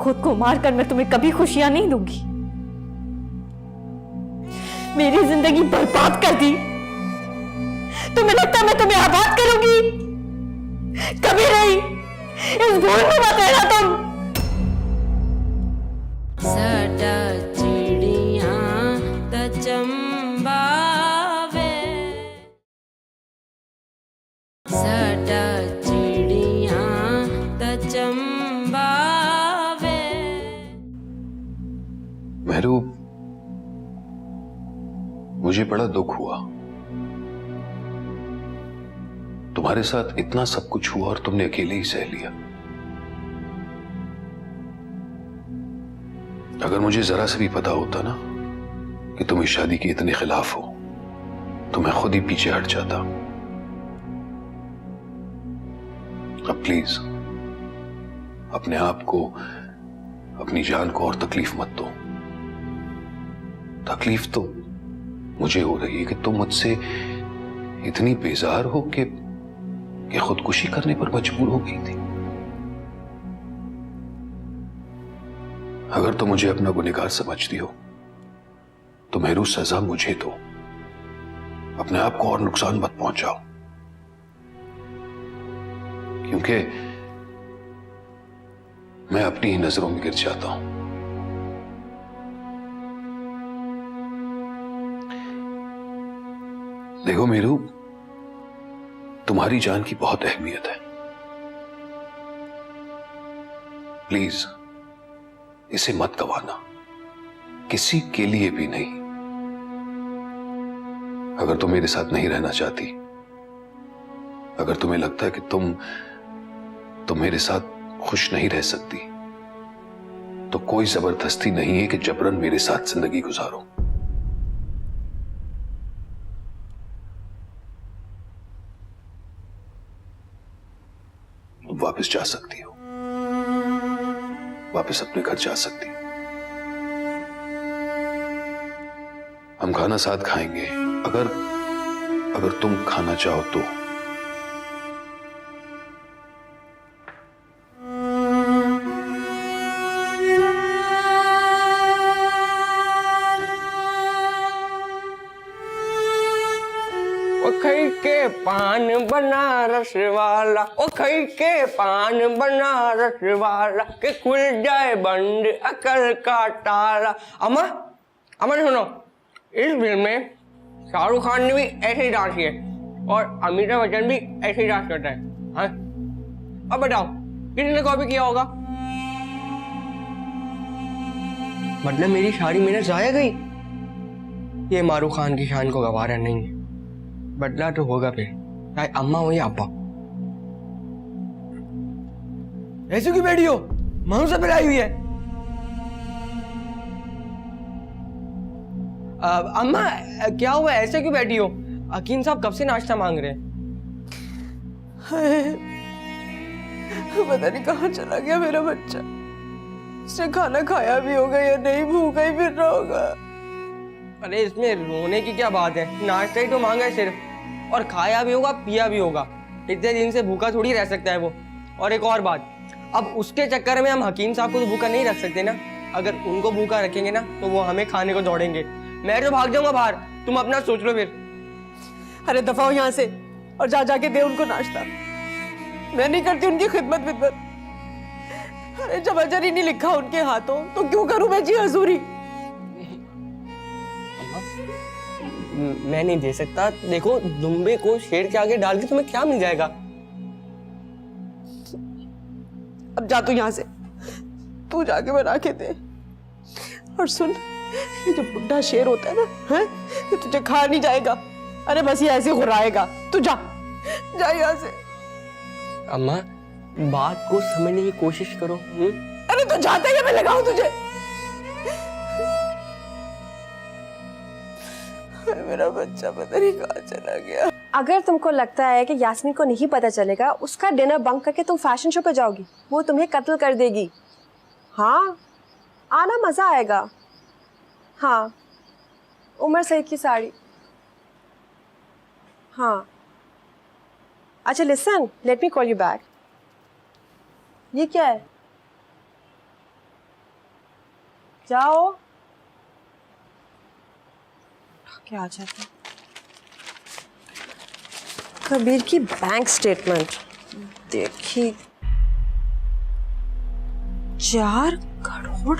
खुद को मारकर मैं तुम्हें कभी खुशियां नहीं दूंगी। मेरी जिंदगी बर्बाद कर दी, तुम्हें लगता है मैं तुम्हें आबाद करूंगी? कभी नहीं, इस भूल में मत रहना तुम। साडा चिड़िया त चंबावे, साडा चिड़िया त चंबावे। महरूब, मुझे बड़ा दुख हुआ। तुम्हारे साथ इतना सब कुछ हुआ और तुमने अकेले ही सह लिया। अगर मुझे जरा से भी पता होता ना कि तुम इस शादी के इतने खिलाफ हो तो मैं खुद ही पीछे हट जाता। अब प्लीज अपने आप को, अपनी जान को और तकलीफ मत दो। तकलीफ तो मुझे हो रही है कि तुम मुझसे इतनी बेजार हो कि खुदकुशी करने पर मजबूर हो गई थी। अगर तुम मुझे अपना गुनहगार समझती हो तो मेरू सजा मुझे दो, अपने आप को और नुकसान मत पहुंचाओ, क्योंकि मैं अपनी ही नजरों में गिर जाता हूं। देखो मेरू, तुम्हारी जान की बहुत अहमियत है। प्लीज इसे मत गंवाना, किसी के लिए भी नहीं। अगर तुम मेरे साथ नहीं रहना चाहती, अगर तुम्हें लगता है कि तुम मेरे साथ खुश नहीं रह सकती, तो कोई जबरदस्ती नहीं है कि जबरन मेरे साथ जिंदगी गुजारो। तुम वापस जा सकती हो, वापस अपने घर जा सकती हो। हम खाना साथ खाएंगे, अगर तुम खाना चाहो तो। ओ खई के पान बनारस वाला, ओ खई के पान बनारस वाला, के खुल जाए बंद अकल का ताला। अम्मा, अम्मा सुनो, इस फिल्म में शाहरुख खान ने भी ऐसे ही डांस किया और अमिताभ बच्चन भी ऐसे ही डांस करता है। हाँ, अब बताओ किसने कॉपी किया होगा? मतलब मेरी सारी मेहनत जाया गई? ये मारूख खान की शान को गवारा नहीं है, बदला तो होगा फिर, चाहे अम्मा हो या अब्बा। ऐसे क्यों बैठी हो? मां से पिलाई हुई है। अम्मा क्या हुआ, ऐसे क्यों बैठी हो? हकीम साहब कब से नाश्ता मांग रहे हैं। पता नहीं कहाँ चला गया मेरा बच्चा। उसने खाना खाया भी होगा या नहीं, भूखा ही फिर रहा होगा। अरे इसमें रोने की क्या बात है, नाश्ता ही तो मांगा है सिर्फ, और खाया भी होगा पिया भी होगा। इतने दिन से भूखा थोड़ी रह सकता है वो। और एक और बात, अब उसके चक्कर में हम हकीम साहब को तो भूखा नहीं रख सकते ना। अगर उनको भूखा रखेंगे ना तो वो हमें खाने को दौड़ेंगे। मैं तो भाग जाऊंगा बाहर, तुम अपना सोच लो फिर। अरे दफा हो यहाँ से और जा जाके दे उनको नाश्ता। मैं नहीं करती उनकी खिदमत विदमत। अरे जब अजर ही नहीं लिखा उनके हाथों तो क्यों करूं मैं जी हजूरी। मैं नहीं दे सकता। देखो, दुम्बे को शेर के आगे डाल के तुम्हें क्या मिल जाएगा? अब जा तू यहाँ से, तू जाके बना के दे। और सुन, ये जो बुढ़ा शेर होता है ना, है ये तुझे खा नहीं जाएगा। अरे बस ये ऐसे घुराएगा। तू जा जा यहाँ से। अम्मा, बात को समझने की कोशिश करो। अरे तू जाता है, मैं लगाऊं तुझे? मेरा बच्चा पता नहीं कहाँ चला गया। अगर तुमको लगता है कि यास्मीन को नहीं पता चलेगा, उसका डिनर बंक करके तुम फैशन शो पे जाओगी, वो तुम्हें कत्ल कर देगी। हाँ, आना, मजा आएगा। हाँ, उमर सईद की साड़ी। हाँ, अच्छा listen, let me call you back. ये क्या है? जाओ क्या आ जाता। कबीर की बैंक स्टेटमेंट देखी, 4 करोड़।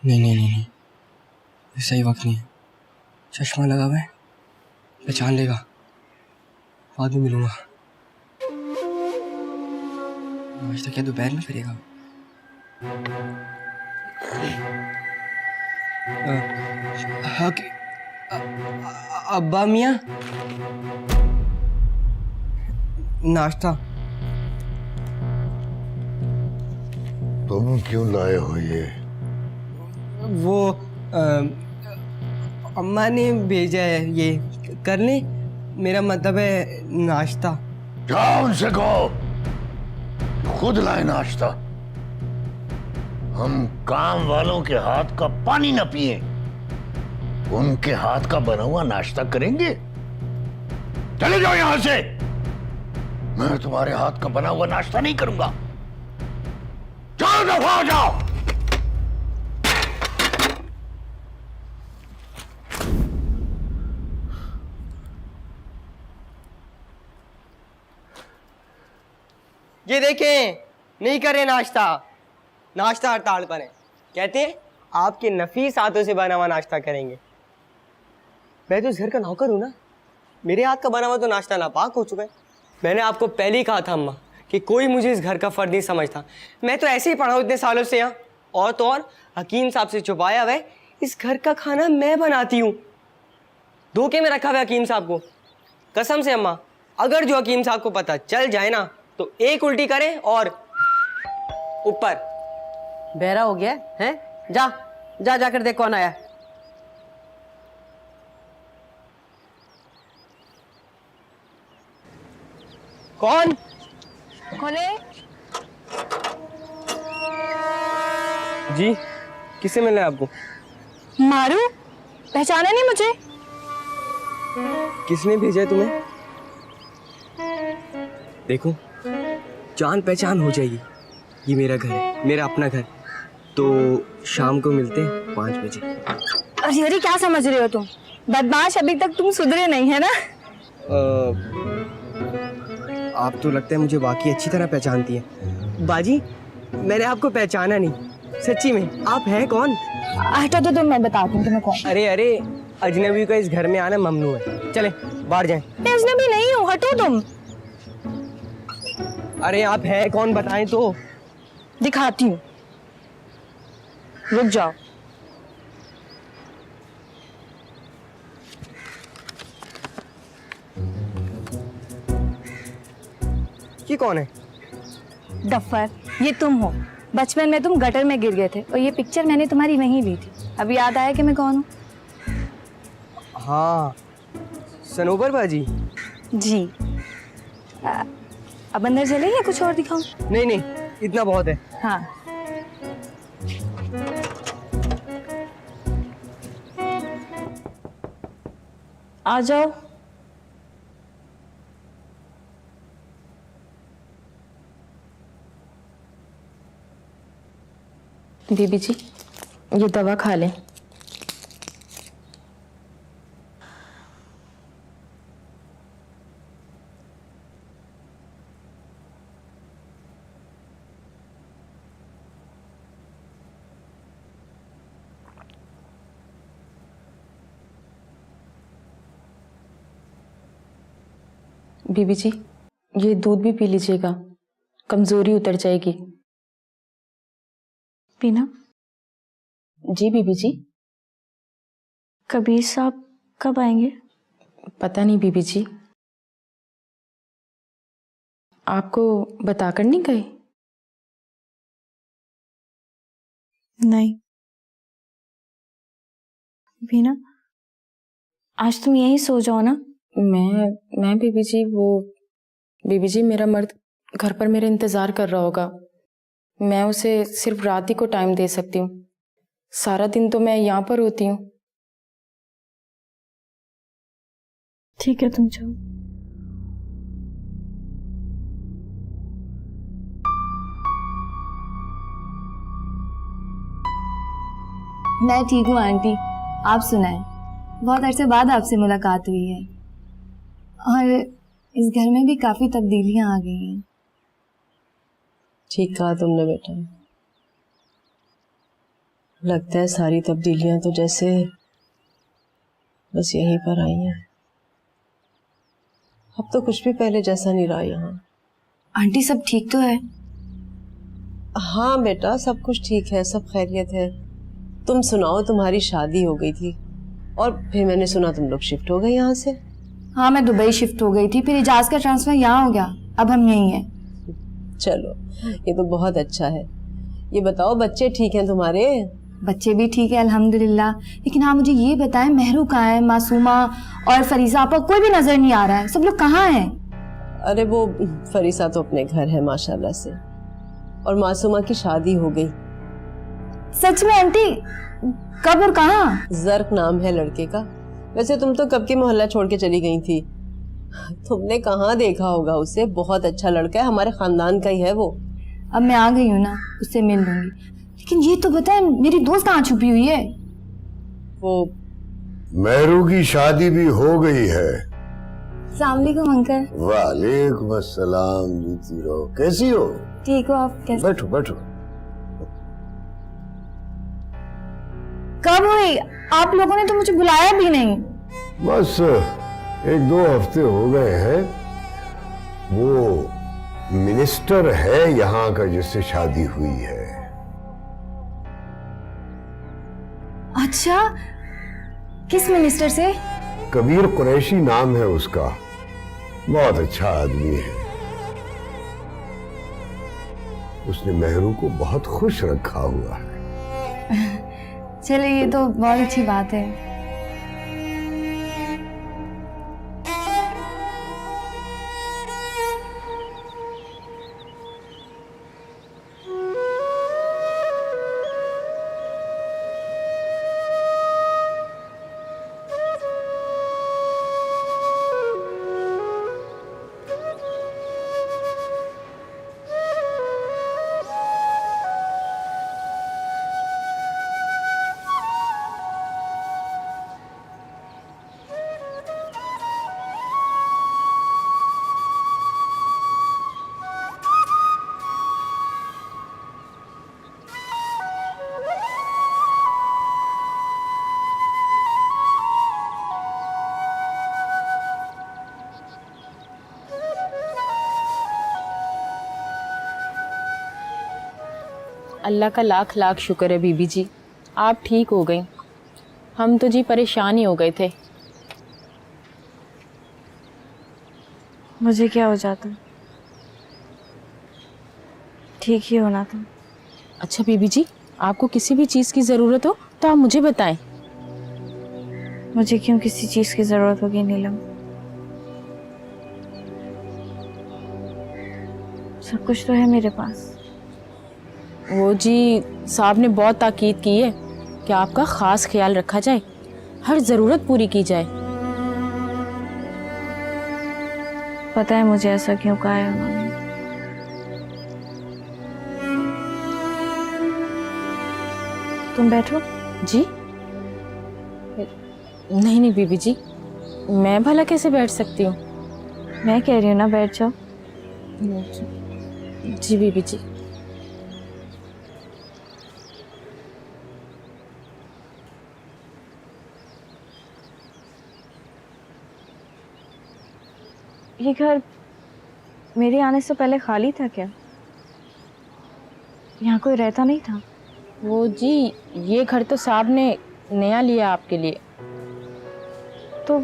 नहीं, ये सही वक्त नहीं है। चश्मा लगा हुआ है, पहचान लेगा, बाद में मिलूंगा। आज तक क्या दोपहर में करेगा? अब्बा मियाँ, नाश्ता। तुम क्यों लाए हो ये? वो अम्मा ने भेजा है ये करने, मेरा मतलब है नाश्ता। जाओ उनसे कहो खुद लाए नाश्ता। हम काम वालों के हाथ का पानी न पिए, उनके हाथ का बना हुआ नाश्ता करेंगे। चले जाओ यहां से, मैं तुम्हारे हाथ का बना हुआ नाश्ता नहीं करूंगा। जाओ, दफा हो जाओ। ये देखें, नहीं करे नाश्ता, नाश्ता हड़ताल पर है। कहते हैं आपके नफीस हाथों से बना हुआ नाश्ता करेंगे। मैं तो इस घर का नौकर हूं ना, मेरे हाथ का बना हुआ तो नाश्ता नापाक हो चुका है। मैंने आपको पहले ही कहा था अम्मा कि कोई मुझे इस घर का फर्द नहीं समझता। मैं तो ऐसे ही पढ़ा हूं इतने सालों से यहाँ, और तो और हकीम साहब से छुपाया हुआ है, इस घर का खाना मैं बनाती हूँ। धोखे में रखा हुआ हकीम साहब को। कसम से अम्मा, अगर जो हकीम साहब को पता चल जाए ना तो एक उल्टी करे और ऊपर। बहरा हो गया है? जा जा जाकर देख कौन आया। कौन? खोले। जी, किससे मिलना है आपको? मारू, पहचाना नहीं मुझे? किसने भेजा है तुम्हें? देखो, जान पहचान हो जाएगी। ये मेरा घर है, मेरा अपना घर। तो शाम को मिलते हैं 5 बजे। अरे अरे, क्या समझ रहे हो तुम? बदमाश, अभी तक तुम सुधरे नहीं है ना? आप तो लगता है मुझे वाकई अच्छी तरह पहचानती हैं। बाजी, मैंने आपको पहचाना नहीं, सच्ची में। आप हैं कौन? हटो तो तुम, मैं बताती हूँ तुम्हें कौन। अरे, अजनबी का इस घर में आना ममनू है। चले बाहर जाएं। मैं अजनबी नहीं हूँ, हटो तुम। अरे आप हैं कौन, बताएं तो। दिखाती हूँ, रुक जाओ। ये कौन है? गफ्फर, ये तुम हो। बचपन में तुम गटर में गिर गए थे और ये पिक्चर मैंने तुम्हारी वहीं ली थी। अभी याद आया कि मैं कौन हूँ? हाँ, सनोबर बाजी। जी। अब अंदर चले या कुछ और दिखाऊं? नहीं, इतना बहुत है। हाँ। आ जाओ। बीबी जी, ये दवा खा लें। बीबी जी, ये दूध भी पी लीजिएगा, कमजोरी उतर जाएगी। पीना। जी बीबी जी। कबीर साहब कब आएंगे? पता नहीं बीबी जी, आपको बताकर नहीं गए? नहीं। पीना, आज तुम यहीं सो जाओ ना। मैं बीबी जी, वो बीबी जी मेरा मर्द घर पर मेरे इंतजार कर रहा होगा। मैं उसे सिर्फ रात ही को टाइम दे सकती हूँ, सारा दिन तो मैं यहाँ पर होती हूँ। ठीक है, तुम जाओ। मैं ठीक हूँ आंटी, आप सुनाएं। बहुत अरसे बाद आपसे मुलाकात हुई है और इस घर में भी काफी तब्दीलियां आ गई हैं। ठीक कहा तुमने बेटा, लगता है सारी तब्दीलियां तो जैसे बस यहीं पर आई हैं। अब तो कुछ भी पहले जैसा नहीं रहा यहाँ। आंटी सब ठीक तो है? हाँ बेटा, सब कुछ ठीक है, सब खैरियत है। तुम सुनाओ, तुम्हारी शादी हो गई थी और फिर मैंने सुना तुम लोग शिफ्ट हो गए यहाँ से। हाँ, मैं दुबई शिफ्ट हो गई थी, फिर इजाज का ट्रांसफर यहाँ हो गया, अब हम यहीं हैं। चलो, ये तो बहुत अच्छा है। ये बताओ, बच्चे ठीक हैं तुम्हारे? बच्चे भी ठीक है अल्हम्दुलिल्लाह। लेकिन हाँ, मुझे ये बताएं, मेहरू कहाँ है? मासूमा और फरीसा आपा कोई भी नजर नहीं आ रहा है, सब लोग कहाँ हैं? अरे वो फरीसा तो अपने घर है माशाल्लाह से, और मासूमा की शादी हो गई। सच में आंटी? कब और कहाँ? जर्क नाम है लड़के का। वैसे तुम तो कब की मोहल्ला छोड़ के चली गई थी, तुमने कहाँ देखा होगा उसे। बहुत अच्छा लड़का है, हमारे खानदान का ही है वो। अब मैं आ गई हूँ ना, उससे मिल लूंगी। लेकिन ये तो बताएं, मेरी दोस्त कहाँ छुपी हुई है? वो मेहरू की शादी भी हो गई है। अस्सलाम वालेकुम अंकल। वालेकुम अस्सलाम, जीती रहो। कैसी हो? ठीक हो आप? कैसे? बैठो बैठो। कब हुई? आप लोगों ने तो मुझे बुलाया भी नहीं। बस 1-2 हफ्ते हो गए हैं। वो मिनिस्टर है यहाँ का जिससे शादी हुई है। अच्छा, किस मिनिस्टर से? कबीर कुरैशी नाम है उसका, बहुत अच्छा आदमी है। उसने मेहरू को बहुत खुश रखा हुआ है। चलिए, ये तो बहुत अच्छी बात है। अल्लाह का लाख लाख शुक्र है बीबी जी, आप ठीक हो गई। हम तो जी परेशान ही हो गए थे। मुझे क्या हो जाता, ठीक ही होना था। अच्छा बीबी जी, आपको किसी भी चीज़ की ज़रूरत हो तो आप मुझे बताएं। मुझे क्यों किसी चीज की जरूरत होगी नीलम? सब कुछ तो है मेरे पास। वो जी साहब ने बहुत ताकीद की है कि आपका ख़ास ख्याल रखा जाए, हर ज़रूरत पूरी की जाए। पता है मुझे ऐसा क्यों कहा है उन्होंने? तुम बैठो। जी नहीं नहीं बीबी जी, मैं भला कैसे बैठ सकती हूँ? मैं कह रही हूँ ना, बैठ जाओ। जी बीबी जी। ये घर मेरे आने से पहले खाली था क्या? यहाँ कोई रहता नहीं था? वो जी, ये घर तो साहब ने नया लिया आपके लिए। तो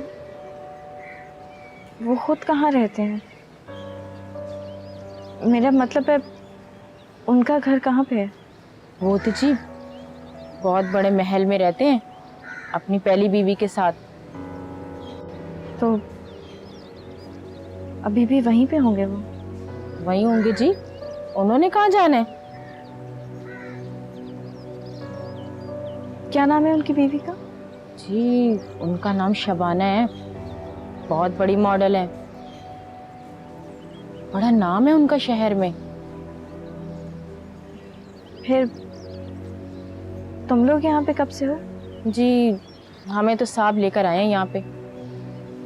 वो खुद कहाँ रहते हैं? मेरा मतलब है उनका घर कहाँ पे है? वो तो जी बहुत बड़े महल में रहते हैं अपनी पहली बीवी के साथ। तो अभी भी वहीं पे होंगे वो? वहीं होंगे जी, उन्होंने कहाँ जाना है। क्या नाम है उनकी बीवी का? जी उनका नाम शबाना है, बहुत बड़ी मॉडल है, बड़ा नाम है उनका शहर में। फिर तुम लोग यहाँ पे कब से हो? जी हमें तो साहब लेकर आए हैं यहाँ पे।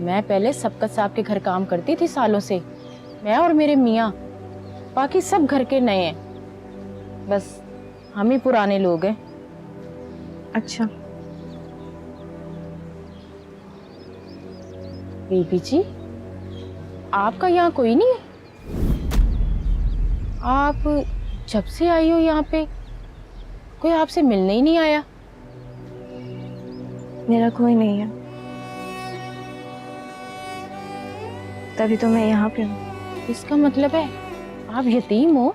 मैं पहले सबकत साहब के घर काम करती थी सालों से, मैं और मेरे मियाँ, बाकी सब घर के नए हैं, बस हम ही पुराने लोग हैं। अच्छा। बीबी जी आपका यहाँ कोई नहीं है? आप जब से आई हो यहाँ पे कोई आपसे मिलने ही नहीं आया। मेरा कोई नहीं है, तभी तो मैं यहाँ पे हूँ। इसका मतलब है आप यतीम हो?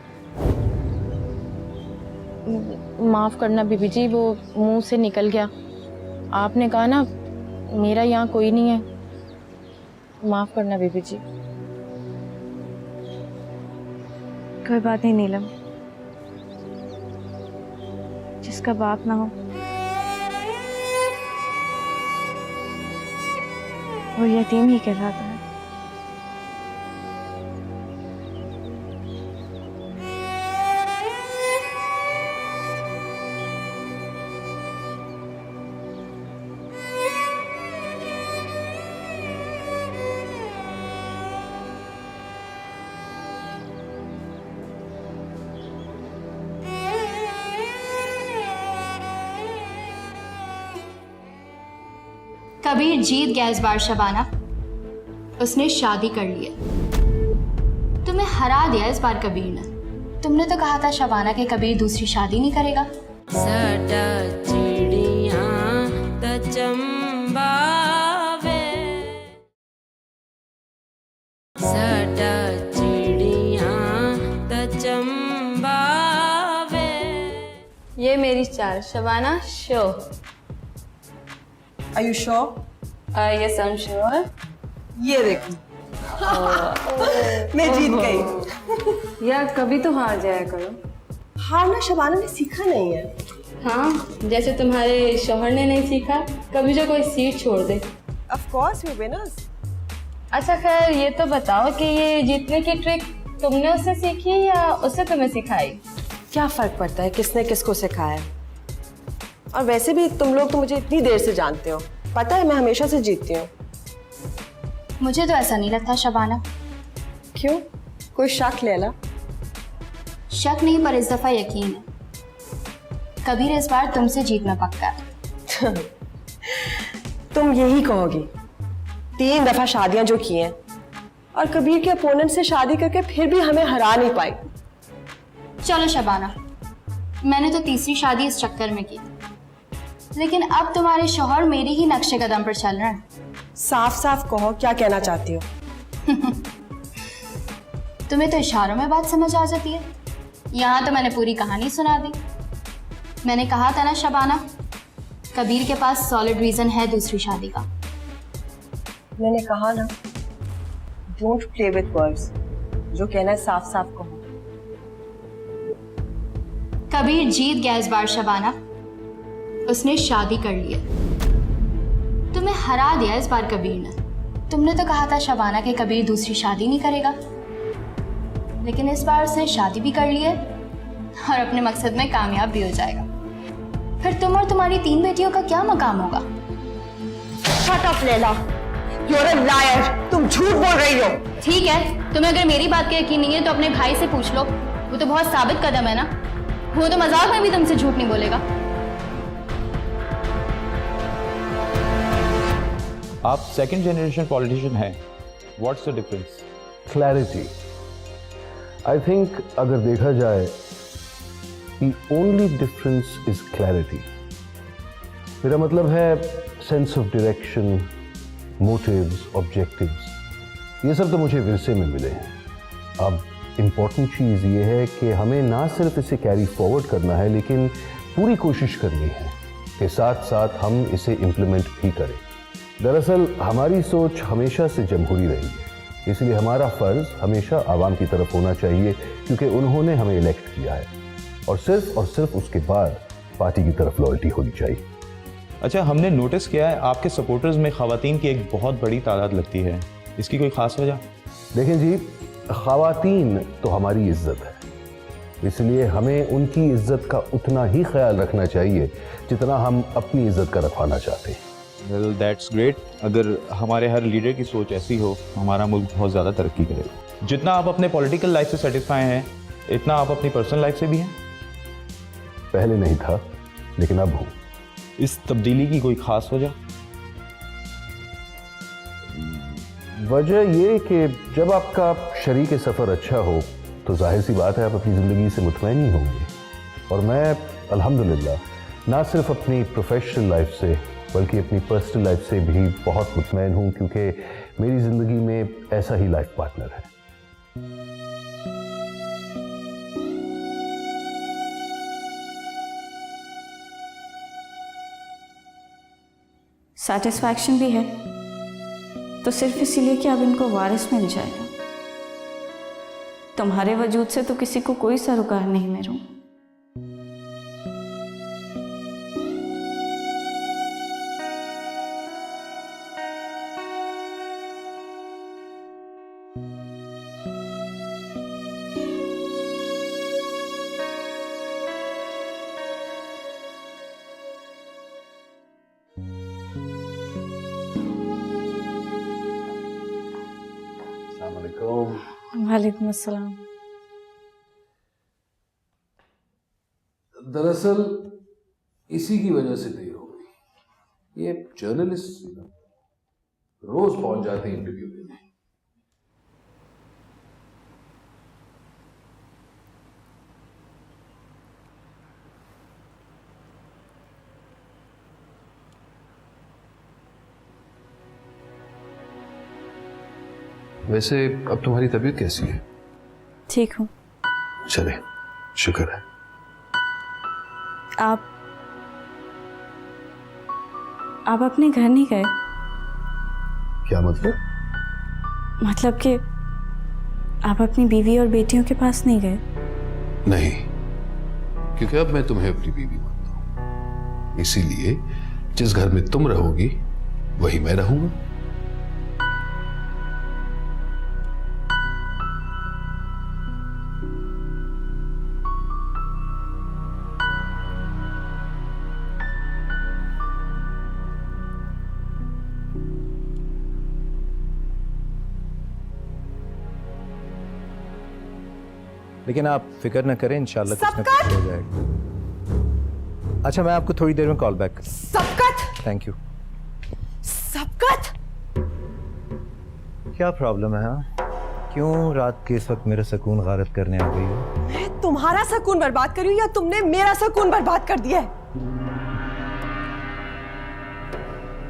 माफ करना बीबी जी, वो मुंह से निकल गया। आपने कहा ना मेरा यहाँ कोई नहीं है, माफ करना बीबी जी। कोई बात नहीं नीलम, जिसका बाप ना हो वो यतीम ही कहलाता है। कबीर जीत गया इस बार शबाना, उसने शादी कर ली है। तुम्हें हरा दिया इस बार कबीर ने। तुमने तो कहा था शबाना के कबीर दूसरी शादी नहीं करेगा। साडा चिड़ियाँ त चंबावे, साडा चिड़ियाँ त चंबावे। ये मेरी star Shabana show. Are you sure? Yes, I'm sure. ये देखो मैं जीत गई। यार कभी तो हार जाया करो। हारना शबाना ने सीखा नहीं है। हाँ, जैसे तुम्हारे शौहर ने नहीं सीखा, कभी जो कोई सीट छोड़ दे। Of course we winners. अच्छा खैर ये तो बताओ कि ये जीतने की ट्रिक तुमने उससे सीखी या उसने तुम्हें सिखाई? क्या फर्क पड़ता है किसने किसको सिखाया? और वैसे भी तुम लोग तो मुझे इतनी देर से जानते हो, पता है मैं हमेशा से जीतती हूँ। मुझे तो ऐसा नहीं लगता शबाना। क्यों? कोई शक लेला? शक नहीं, पर इस दफा यकीन है। कबीर इस बार तुमसे जीतना पक्का है। तुम यही कहोगी। 3 दफा शादियां जो की हैं और कबीर के अपोनेंट से शादी करके फिर भी हमें हरा नहीं पाई। चलो शबाना, मैंने तो तीसरी शादी इस चक्कर में की, लेकिन अब तुम्हारे शौहर मेरी ही नक्शे कदम पर चल रहे हैं। साफ साफ कहो क्या कहना चाहती हो? तुम्हें तो इशारों में बात समझ आ जाती है। यहाँ तो मैंने पूरी कहानी सुना दी। मैंने कहा था ना शबाना, कबीर के पास सॉलिड रीजन है दूसरी शादी का। मैंने कहा ना, डोंट प्ले विद वर्ड्स। जो कहना है साफ साफ कहो। कबीर जीत गया इस बार शबाना, उसने शादी कर ली है। तुम्हें हरा दिया इस बार कबीर ने। तुमने तो कहा था शबाना के कबीर दूसरी शादी नहीं करेगा, लेकिन इस बार उसने शादी भी कर ली है और अपने मकसद में कामयाब भी हो जाएगा। फिर तुम और तुम्हारी 3 बेटियों का क्या मकाम होगा? Shut up Laila, you are a liar. तुम झूठ बोल रही हो। ठीक है, तुम्हें अगर मेरी बात का यकीन नहीं है तो अपने भाई से पूछ लो, वो तो बहुत साबित कदम है ना। वो तो मजाक में भी तुमसे झूठ नहीं बोलेगा। आप सेकंड जनरेशन पॉलिटिशियन हैं, what's the difference? Clarity. I think अगर देखा जाए, the only difference is clarity. मेरा मतलब है sense of direction, motives, objectives, ये सब तो मुझे विरसे में मिले हैं। अब इम्पॉर्टेंट चीज़ ये है कि हमें ना सिर्फ इसे कैरी फॉरवर्ड करना है, लेकिन पूरी कोशिश करनी है कि साथ साथ हम इसे इम्प्लीमेंट भी करें। दरअसल हमारी सोच हमेशा से जमहूरी रही है, इसलिए हमारा फ़र्ज़ हमेशा आवाम की तरफ होना चाहिए, क्योंकि उन्होंने हमें इलेक्ट किया है, और सिर्फ उसके बाद पार्टी की तरफ लॉयल्टी होनी चाहिए। अच्छा, हमने नोटिस किया है आपके सपोर्टर्स में ख़वातीन की एक बहुत बड़ी तादाद लगती है, इसकी कोई ख़ास वजह? देखें जी, ख़वातीन तो हमारी इज्जत है, इसलिए हमें उनकी इज्जत का उतना ही ख्याल रखना चाहिए जितना हम अपनी इज्जत का रखवाना चाहते हैं। Well that's great. अगर हमारे हर लीडर की सोच ऐसी हो, हमारा मुल्क बहुत ज़्यादा तरक्की करेगा। जितना आप अपने पॉलिटिकल लाइफ से सेटिस्फाई हैं, इतना आप अपनी पर्सनल लाइफ से भी हैं? पहले नहीं था, लेकिन अब हूँ। इस तब्दीली की कोई ख़ास वजह? वजह ये कि जब आपका शरीक सफ़र अच्छा हो तो जाहिर सी बात है आप अपनी ज़िंदगी से मुतमईन ही होंगे। और मैं अल्हम्दुलिल्लाह ना सिर्फ अपनी प्रोफेशनल लाइफ से बल्कि अपनी पर्सनल लाइफ से भी बहुत मुतमईन हूँ, क्योंकि मेरी ज़िंदगी में ऐसा ही लाइफ पार्टनर है। सेटिस्फैक्शन भी है तो सिर्फ इसीलिए कि अब इनको वारिस मिल जाएगा। तुम्हारे वजूद से तो किसी को कोई सरोकार नहीं मेरूं। वालेकुम अस्सलाम। दरअसल इसी की वजह से देर हो गई। ये जर्नलिस्ट रोज पहुंच जाते हैं इंटरव्यू देने। वैसे अब तुम्हारी तबीयत कैसी है? ठीक हूँ। चले, शुक्र है। आप अपने घर नहीं गए? क्या मतलब? मतलब कि आप अपनी बीवी और बेटियों के पास नहीं गए? नहीं, क्योंकि अब मैं तुम्हें अपनी बीवी मानता हूं, इसीलिए जिस घर में तुम रहोगी वही मैं रहूंगा। लेकिन आप फिक्र न करें, इंशाल्लाह कुछ न कुछ हो जाएगा। अच्छा, मैं आपको थोड़ी देर में कॉल बैक। सबकत, थैंक यू। सबकत, क्या प्रॉब्लम है? हाँ, क्यों रात के इस वक्त मेरा सुकून गारत करने आ गई हो? मैं तुम्हारा सुकून बर्बाद कर रही हूं या तुमने मेरा सुकून बर्बाद कर दिया है?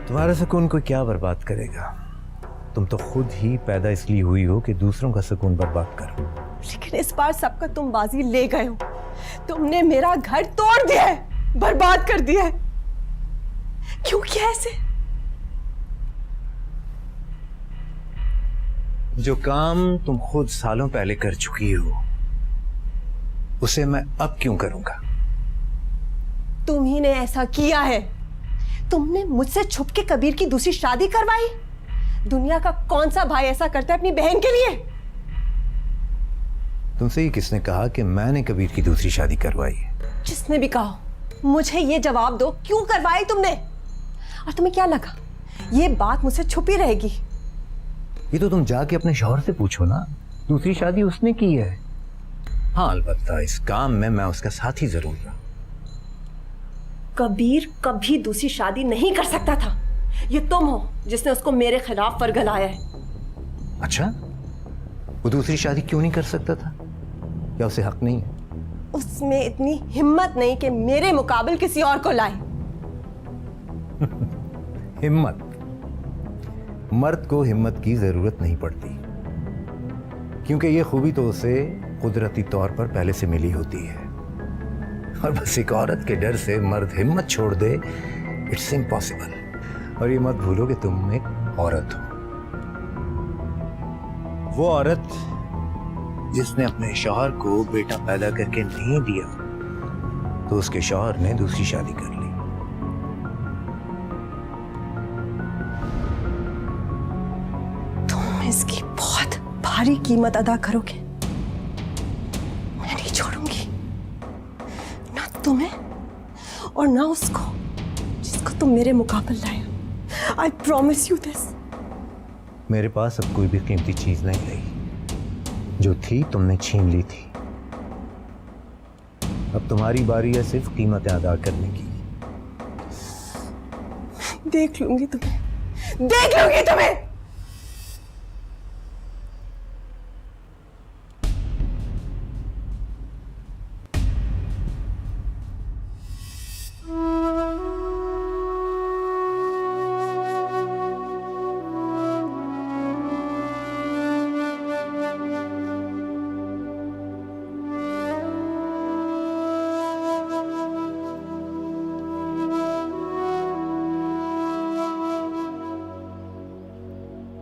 तुम्हारा सुकून को क्या बर्बाद करेगा? तुम तो खुद ही पैदा इसलिए हुई हो कि दूसरों का सुकून बर्बाद करो। लेकिन इस बार सबका तुम बाजी ले गए हो। तुमने मेरा घर तोड़ दिया है, बर्बाद कर दिया है। क्यों किया ऐसे? जो काम तुम खुद सालों पहले कर चुकी हो उसे मैं अब क्यों करूंगा? तुम ही ने ऐसा किया है। तुमने मुझसे छुप के कबीर की दूसरी शादी करवाई। दुनिया का कौन सा भाई ऐसा करता है अपनी बहन के लिए? तुमसे ही किसने कहा कि मैंने कबीर की दूसरी शादी करवाई? जिसने भी कहा, मुझे ये जवाब दो, क्यों करवाई तुमने? और तुम्हें क्या लगा ये बात मुझसे छुपी रहेगी? ये तो तुम जाके अपने शौहर से पूछो ना, दूसरी शादी उसने की है। हाँ, अलबत्ता इस काम में मैं उसका साथी जरूर रहा। कबीर कभी दूसरी शादी नहीं कर सकता था। ये तुम हो जिसने उसको मेरे खिलाफ फरगलाया है। अच्छा, वो दूसरी शादी क्यों नहीं कर सकता था? या उसे हक नहीं है? उसमें इतनी हिम्मत नहीं कि मेरे मुकाबले किसी और को लाए। हिम्मत? मर्द को हिम्मत की जरूरत नहीं पड़ती, क्योंकि ये खूबी तो उसे कुदरती तौर पर पहले से मिली होती है। और बस एक औरत के डर से मर्द हिम्मत छोड़ दे, इट्स इम्पॉसिबल। और ये मत भूलो कि तुम एक औरत हो। वो औरत जिसने अपने शौहर को बेटा पैदा करके नहीं दिया, तो उसके शौहर ने दूसरी शादी कर ली। तुम इसकी बहुत भारी कीमत अदा करोगे। मैं नहीं छोड़ूंगी, ना तुम्हें और ना उसको जिसको तुम मेरे मुकाबले लाए। I promise you this. मेरे पास अब कोई भी कीमती चीज नहीं रही। जो थी तुमने छीन ली थी। अब तुम्हारी बारी है सिर्फ कीमतें अदा करने की। देख लूंगी तुम्हें, देख लूंगी तुम्हें।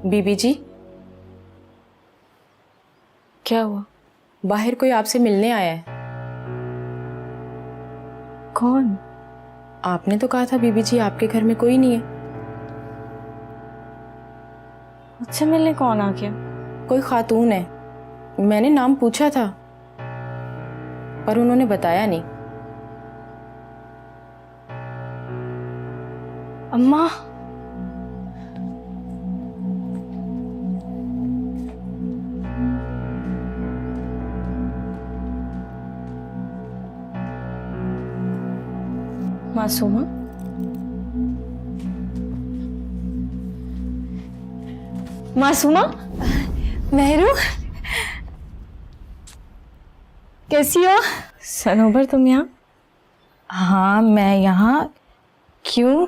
बीबी जी, क्या हुआ? बाहर कोई आपसे मिलने आया है। कौन? आपने तो कहा था बीबी जी आपके घर में कोई नहीं है। मुझसे मिलने कौन आ गया? कोई खातून है। मैंने नाम पूछा था पर उन्होंने बताया नहीं। अम्मा, मासूमा, मासूमा, मेहरू, कैसी हो? सनोबर तुम यहाँ? हाँ, मैं यहाँ। क्यों?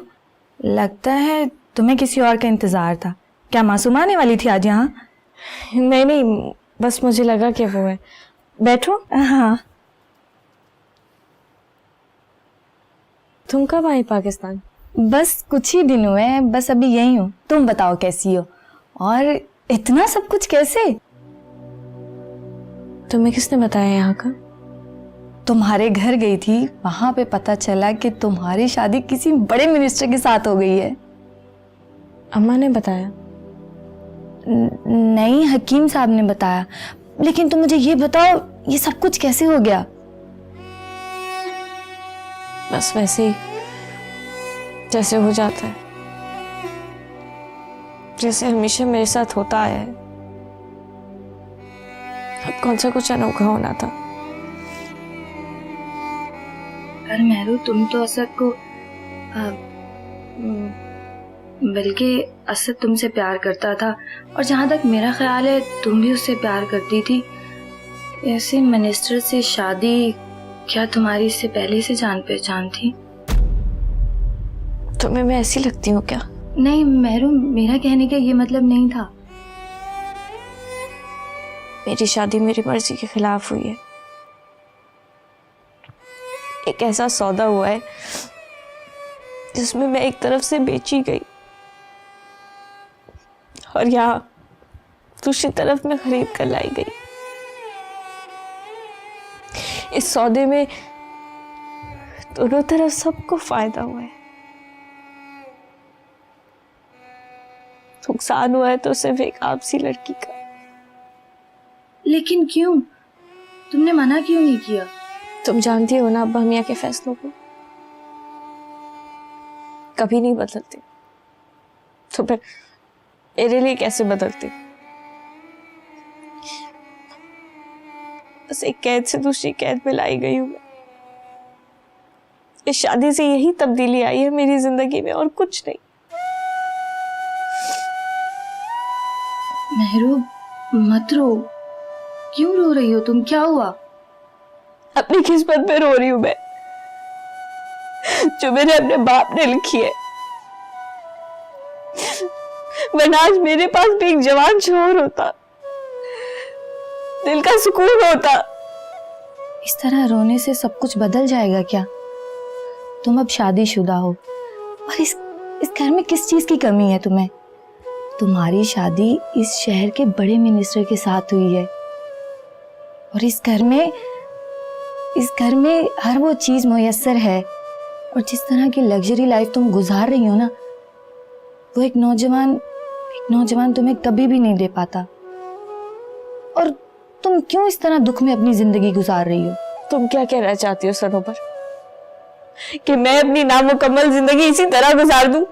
लगता है तुम्हें किसी और का इंतजार था। क्या मासूमा आने वाली थी आज यहाँ? नहीं नहीं, बस मुझे लगा कि वो है। बैठो। हाँ। तुम कब आई पाकिस्तान? बस कुछ ही दिन हुए हैं, बस अभी यही हूँ। तुम बताओ कैसी हो? और इतना सब कुछ कैसे? तुम्हें किसने बताया यहाँ का? तुम्हारे घर गई थी, वहां पे पता चला कि तुम्हारी शादी किसी बड़े मिनिस्टर के साथ हो गई है। अम्मा ने बताया? नहीं, हकीम साहब ने बताया। लेकिन तुम मुझे ये बताओ, ये सब कुछ कैसे हो गया? बस वैसे ही, जैसे हो जाता है, जैसे हमेशा मेरे साथ होता आया है। अब कौन सा कुछ अनोखा होना था। पर मेहरू, तुम तो असद को बल्कि असद तुमसे प्यार करता था, और जहाँ तक मेरा ख्याल है तुम भी उससे प्यार करती थी। ऐसे मिनिस्टर से शादी, क्या तुम्हारी इससे पहले से जान पहचान थी? तुम्हें मैं ऐसी लगती हूँ क्या? नहीं मेहरू, मेरा कहने का ये मतलब नहीं था। मेरी शादी मेरी मर्जी के खिलाफ हुई है। एक ऐसा सौदा हुआ है जिसमें मैं एक तरफ से बेची गई और यहाँ दूसरी तरफ में खरीद कर लाई गई। इस सौदे में दोनों तरफ सबको फायदा हुआ है। नुकसान हुआ है तो सिर्फ एक आपसी लड़की का। लेकिन क्यों? तुमने मना क्यों नहीं किया? तुम जानती हो ना अब्बा मियाँ के फैसलों को कभी नहीं बदलते, तो फिर मेरे लिए कैसे बदलते? बस एक कैद से दूसरी कैद में लाई गई हूँ। इस शादी से यही तब्दीली आई है मेरी जिंदगी में, और कुछ नहीं। मेहरू, मत रो। क्यों रो रही हो तुम? क्या हुआ? अपनी किस्मत पे रो रही हूं मैं, जो मैंने अपने बाप ने लिखी है। वरना आज मेरे पास भी एक जवान शौहर होता, दिल का सुकून होता। इस तरह रोने से सब कुछ बदल जाएगा क्या? तुम अब शादीशुदा हो और इस घर में किस चीज की कमी है तुम्हें? तुम्हारी शादी इस शहर के बड़े मिनिस्टर के साथ हुई है और इस घर में हर वो चीज मुयस्सर है। और जिस तरह की लग्जरी लाइफ तुम गुजार रही हो ना, वो एक नौजवान तुम्हें कभी भी नहीं दे पाता। और तुम क्यों इस तरह दुख में अपनी जिंदगी गुजार रही हो? तुम क्या कहना चाहती हो सनोबर? कि मैं अपनी नामुकम्मल जिंदगी इसी तरह गुजार दूं?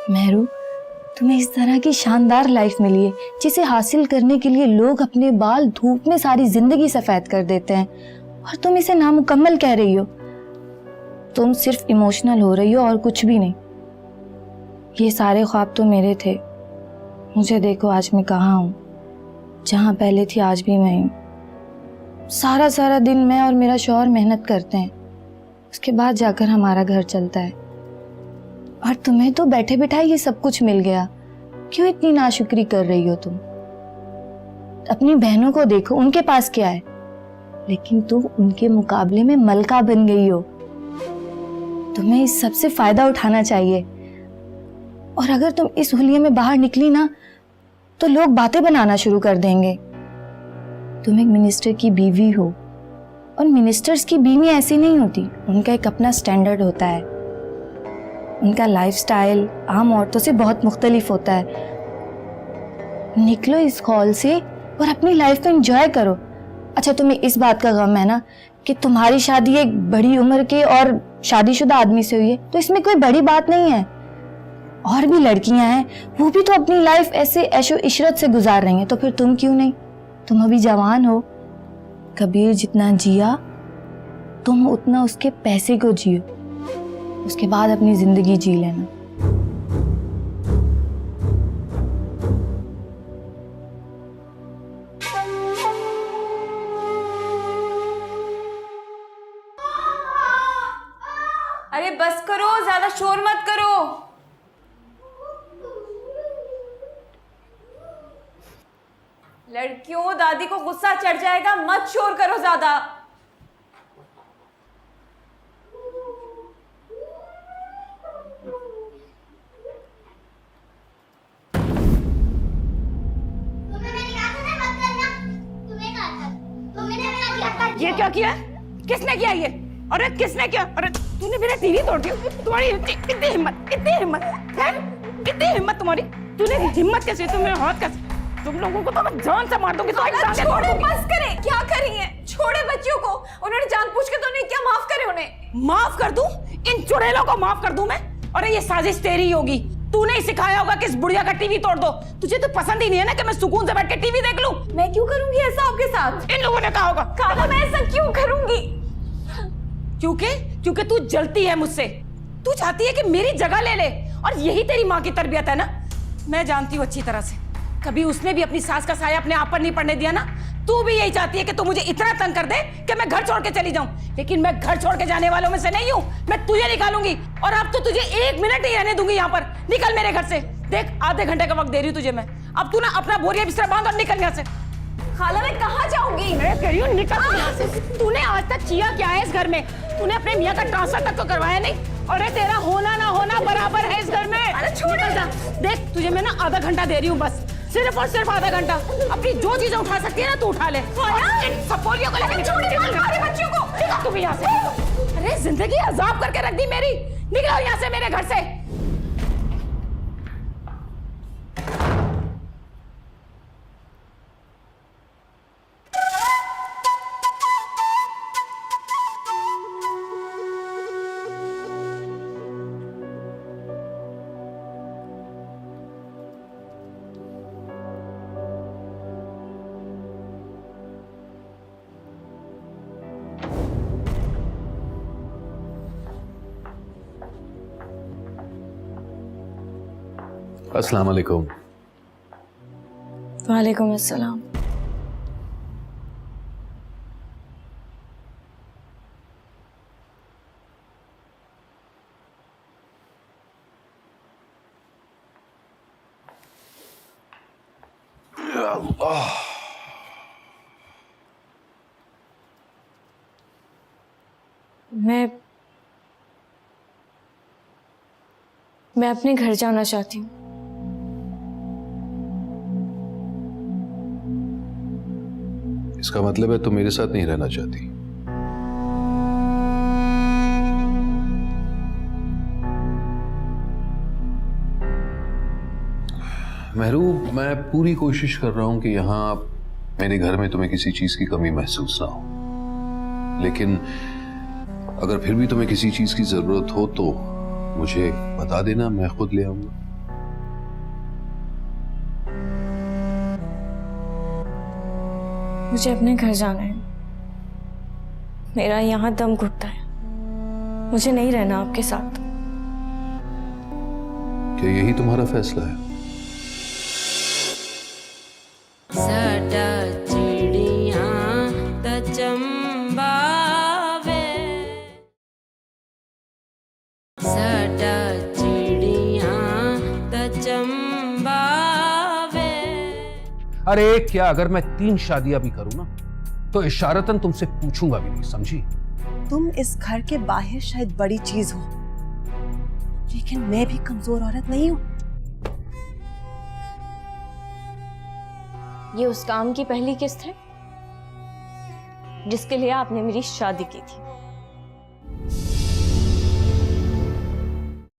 मेहरू, तुम्हें इस तरह की शानदार लाइफ मिली है जिसे हासिल करने के लिए लोग अपने बाल धूप में सारी जिंदगी सफेद कर देते हैं, और तुम इसे नामुकम्मल कह रही हो। तुम सिर्फ इमोशनल हो रही हो और कुछ भी नहीं। ये सारे ख्वाब तो मेरे थे। मुझे देखो आज मैं कहाँ हूँ। जहाँ पहले थी आज भी मैं हूँ। सारा दिन मैं और मेरा शौहर मेहनत करते हैं, उसके बाद जाकर हमारा घर चलता है। और तुम्हें तो बैठे बिठाए ये सब कुछ मिल गया, क्यों इतनी नाशुक्री कर रही हो तुम? अपनी बहनों को देखो, उनके पास क्या है, लेकिन तुम उनके मुकाबले में मलका बन गई हो। तुम्हें इस सब से फायदा उठाना चाहिए। और अगर तुम इस हुलिये में बाहर निकली ना, तो लोग बातें बनाना शुरू कर देंगे। तुम एक मिनिस्टर की बीवी हो, और मिनिस्टर्स की बीवी ऐसी नहीं होती। उनका एक अपना स्टैंडर्ड होता है। उनका लाइफस्टाइल आम औरतों से बहुत मुख्तलिफ होता है। निकलो इस हॉल से और अपनी लाइफ को एंजॉय करो। अच्छा, तुम्हें इस बात का गम है ना कि तुम्हारी शादी एक बड़ी उम्र के और शादीशुदा आदमी से हुई है, तो इसमें कोई बड़ी बात नहीं है। और भी लड़कियां हैं, वो भी तो अपनी लाइफ ऐसे ऐशो इशरत से गुजार रही हैं, तो फिर तुम क्यों नहीं? तुम अभी जवान हो। कबीर जितना जिया, तुम उतना उसके पैसे को जियो, उसके बाद अपनी जिंदगी जी लेना। अरे बस करो, ज्यादा शोर मत करो। लड़कियों, दादी को गुस्सा चढ़ जाएगा, मत शोर करो ज्यादा। ये क्या किया? किसने किया ये? अरे किसने किया? अरे तूने मेरा टीवी तोड़ दिया। तुम्हारी इतनी हिम्मत है? इतनी हिम्मत तुम्हारी? तूने हिम्मत कैसे? तुम मेरे हाथ कैसे? तुम लोगों को तो मैं जान से मार दूंगी। छोड़े, बस करें। क्या करी है? छोड़े बच्चियों को। उन्होंने जानबूझ के तो नहीं किया, माफ करे उन्हें। माफ कर दूं? इन चुड़ैलों को माफ कर दूं मैं? अरे ये साजिश तेरी होगी। तूने ही सिखाया होगा कि इस बुढ़िया का टीवी तोड़ दो। तुझे तो पसंद ही नहीं है ना कि मैं सुकून से बैठ के टीवी देख लूं। मैं क्यों करूंगी ऐसा आपके साथ? इन लोगों ने कहा होगा। खाला, मैं ऐसा क्यों करूंगी? क्योंकि तू जलती है मुझसे। तू चाहती है कि मेरी जगह ले ले, और यही तेरी माँ की तरबियत है ना। मैं जानती हूँ अच्छी तरह से। कभी उसने भी अपनी सास का साया अपने आप पर नहीं पड़ने दिया ना। तू भी यही चाहती है कि तू मुझे इतना तंग कर दे कि मैं घर छोड़ के चली जाऊं। लेकिन मैं घर छोड़ के जाने वालों में से नहीं हूं। मैं तुझे निकालूंगी, और अब तो तुझे 1 मिनट नहीं रहने दूंगी यहाँ पर। निकल मेरे घर से। देख, आधे घंटे का वक्त दे रही हूँ तुझे मैं। अब तू ना अपना बोरिया बिस्तर बांध और निकल यहाँ से। खाला, मैं कहाँ जाऊंगी? मैं कह रही हूँ निकल यहाँ से। तूने आज तक किया क्या है इस घर में? तूने अपने मियाँ का ट्रांसफर तक तो करवाया नहीं। अरे तेरा होना ना होना बराबर है इस घर में। अरे छोड़ जा। देख, तुझे मैं ना आधा घंटा दे रही हूँ, बस सिर्फ और सिर्फ आधा घंटा। अपनी जो चीजें उठा सकती है ना तू उठा ले। सपोलियों को लेकर बच्चियों को निकल तू भी यहाँ से। अरे जिंदगी अजाब करके रख दी मेरी। निकलो यहाँ से मेरे घर से। अस्सलाम वालेकुम। वालेकुम अस्सलाम। अल्लाह। मैं अपने घर जाना चाहती हूँ। इसका मतलब है तुम मेरे साथ नहीं रहना चाहती? महरूब, मैं पूरी कोशिश कर रहा हूं कि यहां मेरे घर में तुम्हें किसी चीज की कमी महसूस ना हो, लेकिन अगर फिर भी तुम्हें किसी चीज की जरूरत हो तो मुझे बता देना, मैं खुद ले आऊंगा। मुझे अपने घर जाना है। मेरा यहाँ दम घुटता है। मुझे नहीं रहना आपके साथ। क्या यही तुम्हारा फैसला है? अरे क्या, अगर मैं 3 शादियां भी करूं ना तो इशारतन तुमसे पूछूंगा भी नहीं, समझी? तुम इस घर के बाहर शायद बड़ी चीज हो, लेकिन मैं भी कमजोर औरत नहीं हूं। ये उस काम की पहली किस्त है जिसके लिए आपने मेरी शादी की थी।